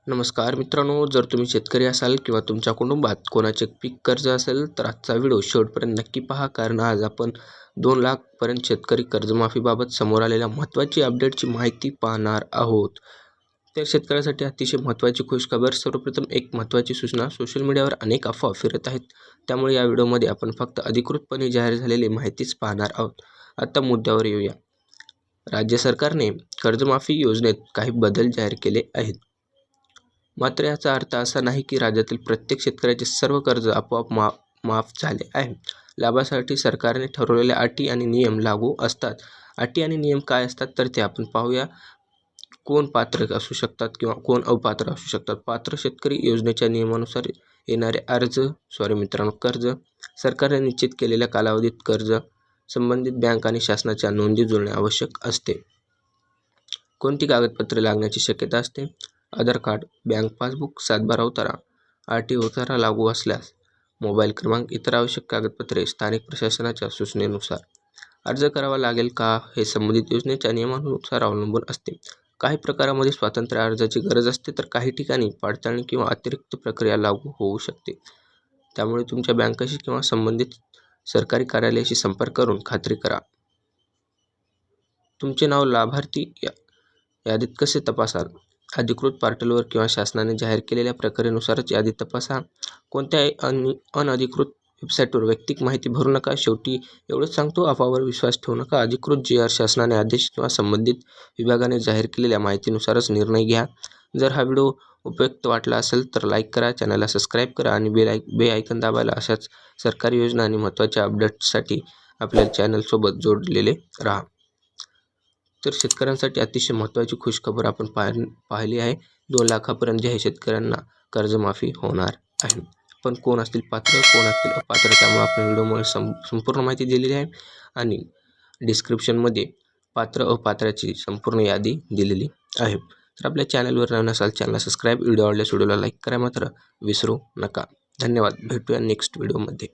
नमस्कार मित्रांनो, जर तुम्ही शेतकरी असाल किंवा तुमच्या कुटुंबात कोणाचे पीक कर्ज असेल तर आजचा व्हिडिओ शेवटपर्यंत नक्की पहा, कारण आज आपण 2 लाखपर्यंत शेतकरी कर्जमाफीबाबत समोर आलेल्या महत्त्वाची अपडेटची माहिती पाहणार आहोत. तर शेतकऱ्यासाठी अतिशय महत्त्वाची खुशखबर. सर्वप्रथम एक महत्त्वाची सूचना, सोशल मीडियावर अनेक अफवा फिरत आहेत, त्यामुळे या व्हिडिओमध्ये आपण फक्त अधिकृतपणे जाहीर झालेली माहितीच पाहणार आहोत. आता मुद्द्यावर येऊया. राज्य सरकारने कर्जमाफी योजनेत काही बदल जाहीर केले आहेत. मात्र याचा अर्थ असा नाही की राज्यातील प्रत्येक शेतकऱ्याचे सर्व कर्ज आपोआप माफ झाले आहे. लाभासाठी सरकारने ठरवलेल्या अटी आणि नियम लागू असतात. अटी आणि नियम काय असतात तर ते आपण पाहूया. कोण पात्र असू शकतात किंवा कोण अपात्र असू शकतात. पात्र शेतकरी योजनेच्या नियमानुसार येणारे कर्ज, सरकारने निश्चित केलेल्या कालावधीत कर्ज, संबंधित बँक आणि शासनाच्या नोंदी जुळणे आवश्यक असते. कोणती कागदपत्रे लागण्याची शक्यता असते? आधार कार्ड, बँक पासबुक, सातबारा उतारा, RTO उतारा लागू असल्यास, मोबाईल क्रमांक. इतर आवश्यक कागदपत्रे स्थानिक प्रशासनाच्या सूचनेनुसार. अर्ज करावा लागेल का हे संबंधित योजनेच्या नियमानुसार अवलंबून असते. काही प्रकारांमध्ये स्वतंत्र अर्जाची गरज असते, तर काही ठिकाणी पडताळणी किंवा अतिरिक्त प्रक्रिया लागू होऊ शकते. त्यामुळे तुमच्या बँकेशी किंवा संबंधित सरकारी कार्यालयाशी संपर्क करून खात्री करा. तुमचे नाव लाभार्थी यादीत कसे तपासाल? अधिकृत पोर्टलवर किंवा शासनाने जाहीर केलेल्या प्रक्रियेनुसारच यादी तपासा. कोणत्याही अनधिकृत वेबसाईटवर वैयक्तिक माहिती भरू नका. शेवटी एवढंच सांगतो, अफवावर विश्वास ठेवू नका. अधिकृत GR, शासनाने आदेश किंवा संबंधित विभागाने जाहीर केलेल्या माहितीनुसारच निर्णय घ्या. जर हा व्हिडिओ उपयुक्त वाटला असेल तर लाईक करा, चॅनलला सबस्क्राईब करा आणि बेल आयकॉन दाबायला. अशाच सरकारी योजना आणि महत्त्वाच्या अपडेट्ससाठी आपल्या चॅनलसोबत जोडलेले राहा. तर शेतकऱ्यांसाठी अतिशय महत्त्वाची खुशखबर आपण पाहिली आहे. 2 लाखापर्यंत जे शेतकऱ्यांना कर्जमाफी होणार आहे. पण कोण असतील पात्र, कोण असतील अपात्र, त्यामुळे आपण व्हिडिओमध्ये संपूर्ण माहिती दिलेली आहे आणि डिस्क्रिप्शनमध्ये पात्र अपात्राची संपूर्ण यादी दिलेली आहे. तर आपल्या चॅनलवर नवीन असाल, चॅनलला सबस्क्राईब, व्हिडिओ आवडल्यास व्हिडिओला लाईक करा मात्र विसरू नका. धन्यवाद. भेटूया नेक्स्ट व्हिडिओमध्ये.